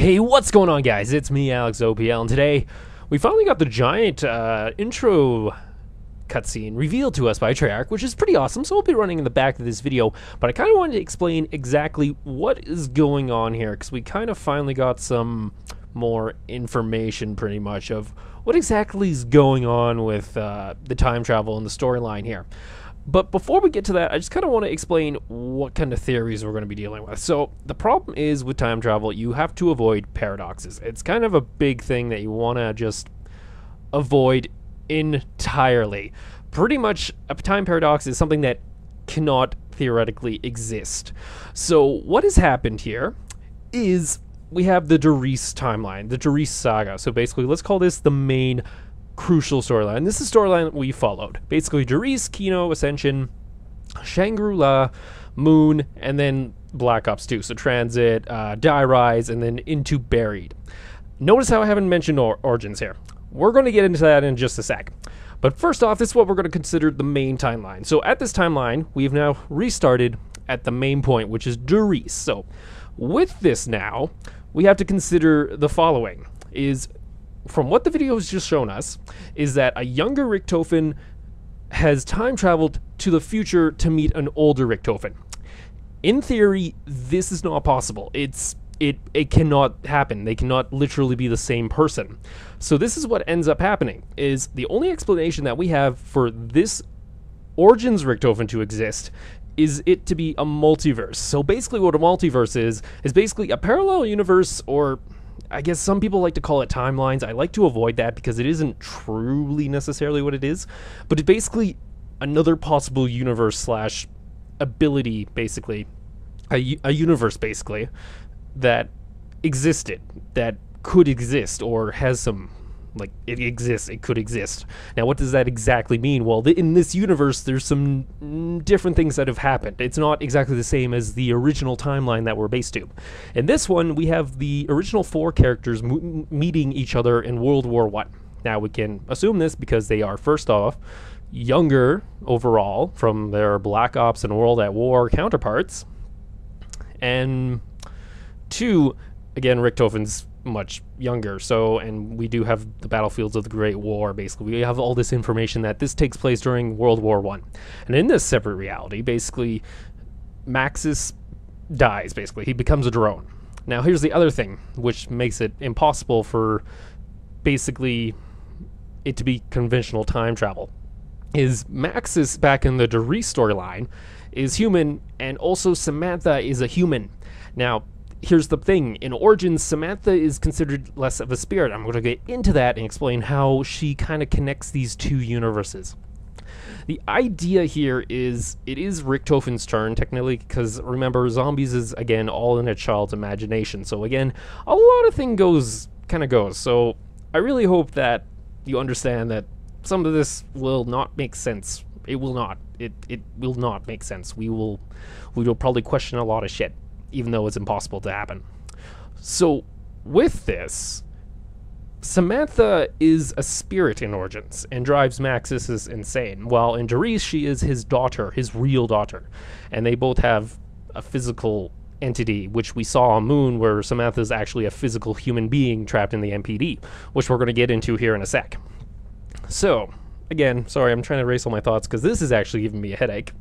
Hey, what's going on, guys? It's me, Alex OPL, and today we finally got the giant intro cutscene revealed to us by Treyarch, which is pretty awesome, so we'll be running in the back of this video, but I kind of wanted to explain exactly what is going on here, because we kind of finally got some more information, pretty much, of what exactly is going on with the time travel and the storyline here. But before we get to that, I just kind of want to explain what kind of theories we're going to be dealing with. So the problem is with time travel, you have to avoid paradoxes. It's kind of a big thing that you want to just avoid entirely. Pretty much a time paradox is something that cannot theoretically exist. So what has happened here is we have the Darius timeline, the Darius saga. So basically, let's call this the main crucial storyline. This is the storyline that we followed. Basically, Darius, Kino, Ascension, Shangri-La, Moon, and then Black Ops 2. So Transit, Die Rise, and then into Buried. Notice how I haven't mentioned Origins here. We're going to get into that in just a sec. But first off, this is what we're going to consider the main timeline. So at this timeline, we've now restarted at the main point, which is Darius. So with this now, we have to consider the following. From what the video has just shown us, is that a younger Richtofen has time traveled to the future to meet an older Richtofen. In theory, this is not possible. It cannot happen. They cannot literally be the same person. So this is what ends up happening, is the only explanation that we have for this Origins Richtofen to exist is it to be a multiverse. So basically what a multiverse is basically a parallel universe, or I guess some people like to call it timelines. I like to avoid that because it isn't truly necessarily what it is, but it's basically another possible universe slash ability, basically, a universe basically that existed, that could exist, or has some, like, it exists, it could exist. Now, what does that exactly mean? Well, in this universe, there's some different things that have happened. It's not exactly the same as the original timeline that we're based to. In this one, we have the original four characters meeting each other in World War I. Now, we can assume this because they are, first off, younger overall from their Black Ops and World at War counterparts. And two, again, Richtofen's much younger, and we do have the battlefields of the Great War. Basically, we have all this information that this takes place during World War I. And in this separate reality, basically, Maxis dies, basically. He becomes a drone. Now, here's the other thing, which makes it impossible for, basically, it to be conventional time travel, is Maxis, back in the Darius storyline, is human, and also Samantha is a human. Now, here's the thing. In Origins, Samantha is considered less of a spirit. I'm going to get into that and explain how she kind of connects these two universes. The idea here is it is Richtofen's turn, technically, because remember, zombies is, again, all in a child's imagination. So, again, a lot of things kind of goes. So, I really hope that you understand that some of this will not make sense. It will not. It will not make sense. We will probably question a lot of shit, even though it's impossible to happen. So, with this, Samantha is a spirit in Origins and drives Maxis insane, while in Darius she is his daughter, his real daughter. And they both have a physical entity, which we saw on Moon, where Samantha is actually a physical human being trapped in the MPD, which we're going to get into here in a sec. So, again, sorry, I'm trying to erase all my thoughts because this is actually giving me a headache.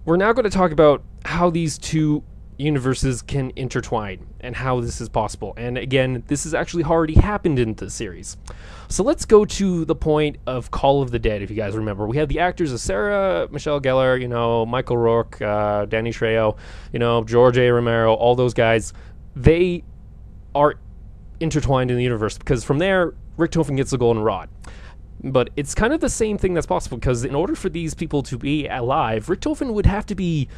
We're now going to talk about how these two universes can intertwine and how this is possible. And again, this has actually already happened in the series. So let's go to the point of Call of the Dead, if you guys remember. We have the actors of Sarah Michelle Gellar, Michael Rourke, Danny Trejo, George A. Romero, all those guys. They are intertwined in the universe because from there, Richtofen gets the golden rod. But it's kind of the same thing that's possible, because in order for these people to be alive, Richtofen would have to be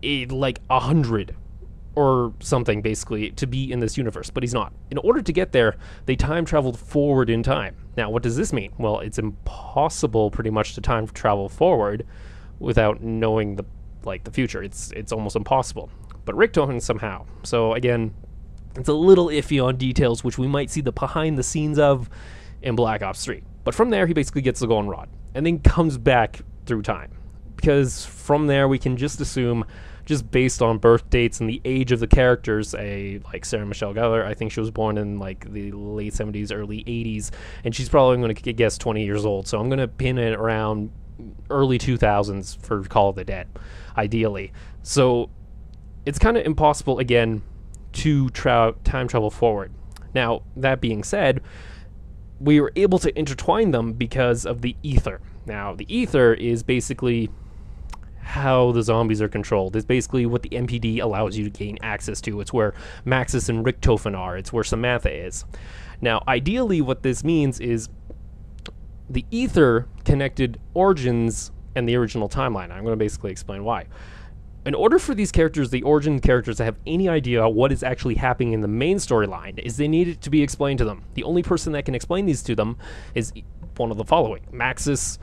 like 100 or something, basically, to be in this universe, but he's not. In order to get there, they time traveled forward in time. Now, what does this mean? Well, it's impossible pretty much to time travel forward without knowing the future. It's almost impossible. But Richtofen somehow. So again, it's a little iffy on details, which we might see the behind the scenes of in Black Ops 3. But from there, he basically gets the golden rod and then comes back through time. Because from there, we can just assume just based on birth dates and the age of the characters. Like Sarah Michelle Gellar, I think she was born in like the late 70s, early 80s, and she's probably going to guess 20 years old. So I'm going to pin it around early 2000s for Call of the Dead, ideally. So it's kind of impossible, again, to time travel forward. Now, that being said, we were able to intertwine them because of the ether. Now, the ether is basically how the zombies are controlled. It's basically what the MPD allows you to gain access to. It's where Maxis and Richtofen are. It's where Samantha is. Now, ideally, what this means is the ether connected Origins and the original timeline. I'm going to basically explain why. In order for these characters, the origin characters, to have any idea what is actually happening in the main storyline, is they need it to be explained to them. The only person that can explain these to them is one of the following: Maxis,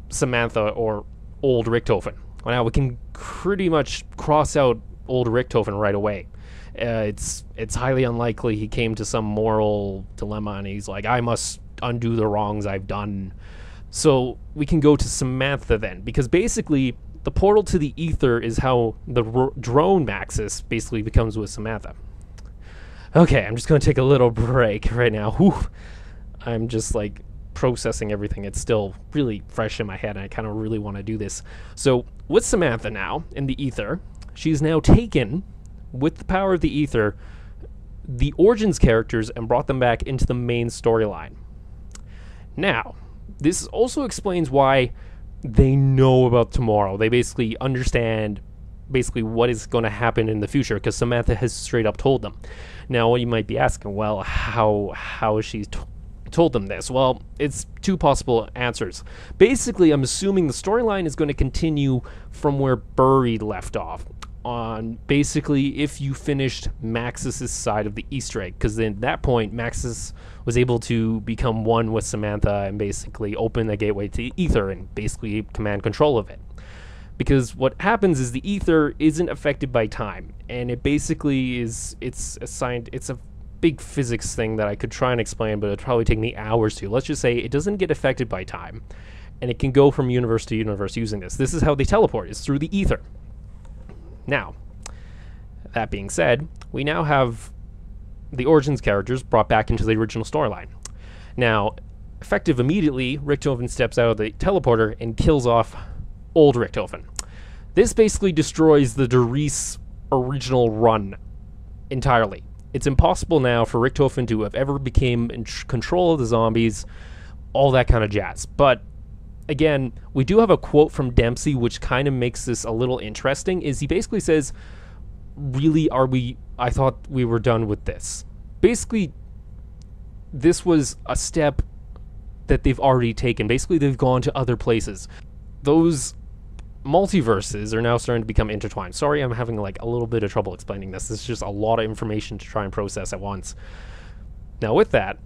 Samantha, or old Richtofen. Now, we can pretty much cross out old Richtofen right away. It's highly unlikely he came to some moral dilemma and he's like, I must undo the wrongs I've done. So we can go to Samantha then, because basically the portal to the ether is how the drone Maxis basically becomes with Samantha. Okay, I'm just going to take a little break right now. Whew. I'm just like processing everything. It's still really fresh in my head and I kind of really want to do this. So with Samantha now in the ether, she's now taken, with the power of the ether, the Origins characters and brought them back into the main storyline. Now, this also explains why they know about tomorrow. They basically understand what is going to happen in the future, because Samantha has straight up told them. Now, you might be asking, well, how has she told them this? Well, it's two possible answers. Basically, I'm assuming the storyline is going to continue from where Buried left off, on basically if you finished Maxis' side of the Easter egg, because then at that point Maxis was able to become one with Samantha and basically open the gateway to ether and basically command control of it. Because what happens is the ether isn't affected by time, and it basically is, it's a big physics thing that I could try and explain, but it'd probably take me hours to. Let's just say it doesn't get affected by time, and it can go from universe to universe using this. This is how they teleport, is through the ether. Now, that being said, we now have the Origins characters brought back into the original storyline. Now, effective immediately, Richtofen steps out of the teleporter and kills off old Richtofen. This basically destroys the Doris original run entirely. It's impossible now for Richtofen to have ever became in control of the zombies, all that kind of jazz. But again, we do have a quote from Dempsey which kind of makes this a little interesting. Is he basically says, really, I thought we were done with this. Basically, this was a step that they've already taken. Basically, they've gone to other places. Those multiverses are now starting to become intertwined. Sorry, I'm having like a little bit of trouble explaining this. It's just a lot of information to try and process at once. Now with that,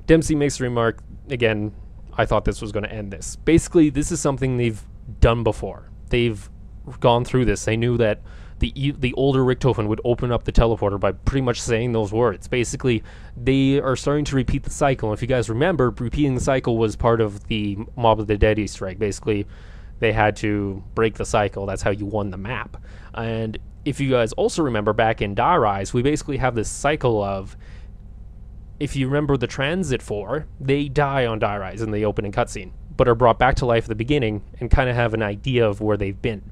Dempsey makes a remark, again, I thought this was going to end this. Basically, this is something they've done before. They've gone through this. They knew that the older Richtofen would open up the teleporter by pretty much saying those words. Basically, they are starting to repeat the cycle. If you guys remember, repeating the cycle was part of the Mob of the Dead Easter egg. Basically, they had to break the cycle. That's how you won the map. And if you guys also remember, back in Die Rise, we basically have this cycle of, if you remember the Transit 4, they die on Die Rise in the opening cutscene, but are brought back to life at the beginning and kind of have an idea of where they've been.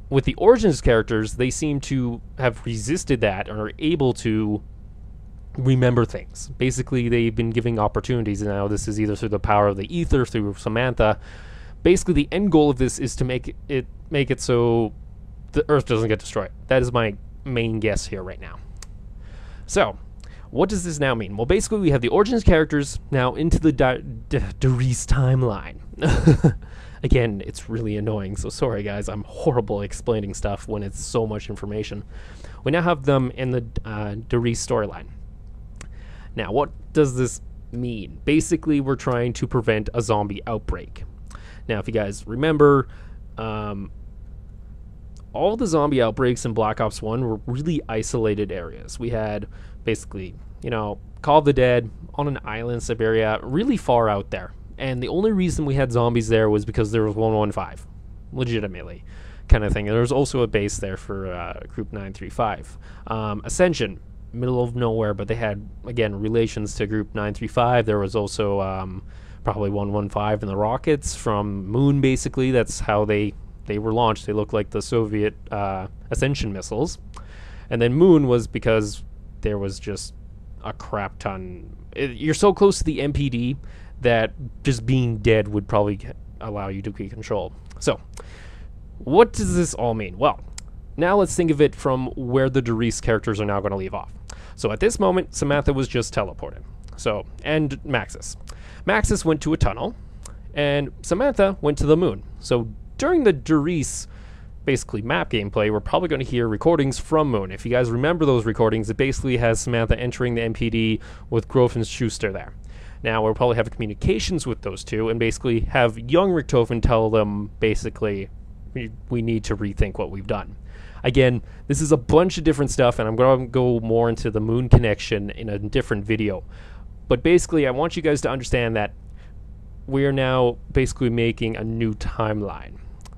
With the Origins characters, they seem to have resisted that and are able to remember things. Basically, they've been giving opportunities, and now this is either through the power of the ether, through Samantha. Basically, the end goal of this is to make it so the Earth doesn't get destroyed. That is my main guess here right now. So, what does this now mean? Well, basically, we have the Origins characters now into the Doris timeline. Again, it's really annoying, so sorry guys, I'm horrible at explaining stuff when it's so much information. We now have them in the Doris storyline. Now, what does this mean? Basically, we're trying to prevent a zombie outbreak. Now, if you guys remember, all the zombie outbreaks in Black Ops 1 were really isolated areas. We had basically, Call of the Dead on an island, Siberia, really far out there. And the only reason we had zombies there was because there was 115, legitimately. kind of thing. There's also a base there for Group 935. Ascension, middle of nowhere, but they had, again, relations to Group 935. There was also probably 115 in the rockets from Moon, basically. That's how they were launched. They look like the Soviet Ascension missiles. And then Moon was because there was just a crap ton. You're so close to the MPD that just being dead would probably allow you to get control. So, what does this all mean? Well, now let's think of it from where the Doris characters are now going to leave off. So at this moment, Samantha was just teleported. So, and Maxis. Maxis went to a tunnel, and Samantha went to the moon. So during the Doris basically map gameplay, we're probably going to hear recordings from Moon. If you guys remember those recordings, it basically has Samantha entering the MPD with Grof and Schuster there. Now, we'll probably have communications with those two and basically have young Richtofen tell them basically we need to rethink what we've done. Again, this is a bunch of different stuff, and I'm going to go more into the Moon connection in a different video. But basically, I want you guys to understand that we're now basically making a new timeline.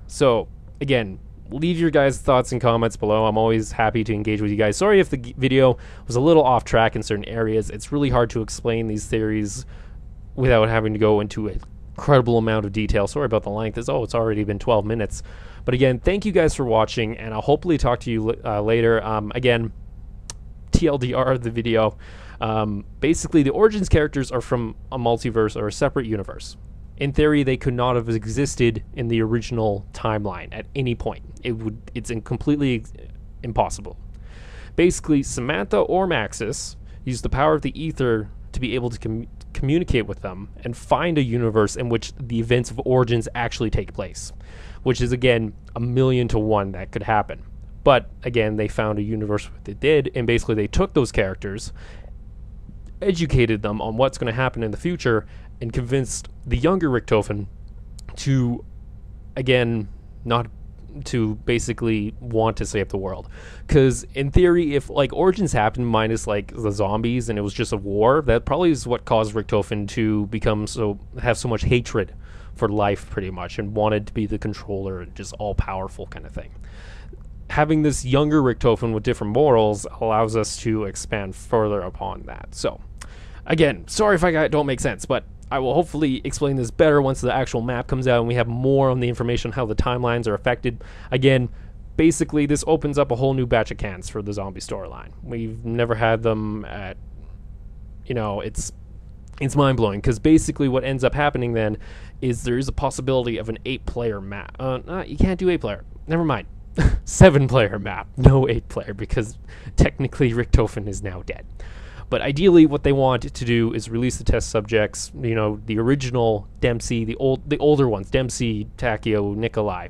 So, again, leave your guys' thoughts and comments below. I'm always happy to engage with you guys. Sorry if the video was a little off track in certain areas. It's really hard to explain these theories without having to go into an incredible amount of detail. Sorry about the length. It's already been 12 minutes. But again, thank you guys for watching, and I'll hopefully talk to you later. Again, TLDR of the video. Basically, the Origins characters are from a multiverse or a separate universe. In theory, they could not have existed in the original timeline at any point. It's completely impossible. Basically, Samantha or Maxis used the power of the ether to be able to communicate with them and find a universe in which the events of Origins actually take place, which is, again, 1,000,000 to 1 that could happen. But, again, they found a universe that they did, and basically they took those characters, educated them on what's going to happen in the future, and convinced the younger Richtofen to, again, not to basically want to save the world. Because in theory, if like Origins happened minus like the zombies and it was just a war, that probably is what caused Richtofen to have so much hatred for life, pretty much, and wanted to be the controller and just all powerful kind of thing. Having this younger Richtofen with different morals allows us to expand further upon that. So, again, sorry if I don't make sense, but I will hopefully explain this better once the actual map comes out and we have more on the information on how the timelines are affected. Again, basically, this opens up a whole new batch of cans for the zombie storyline. We've never had them at, it's mind-blowing, because basically what ends up happening then is there is a possibility of an 8-player map. You can't do 8-player. Never mind. 7-player map. No 8-player, because technically Richtofen is now dead. But ideally, what they want to do is release the test subjects, the original Dempsey, the older ones, Dempsey, Takio, Nikolai.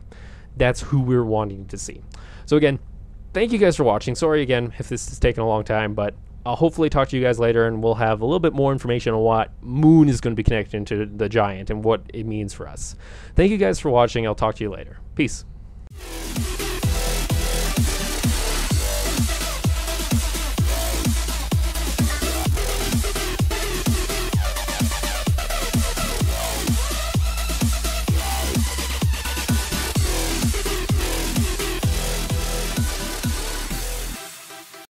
That's who we're wanting to see. So again, thank you guys for watching. Sorry again if this has taken a long time, but I'll hopefully talk to you guys later, and we'll have a little bit more information on what Moon is going to be connected into the Giant and what it means for us. Thank you guys for watching. I'll talk to you later. Peace.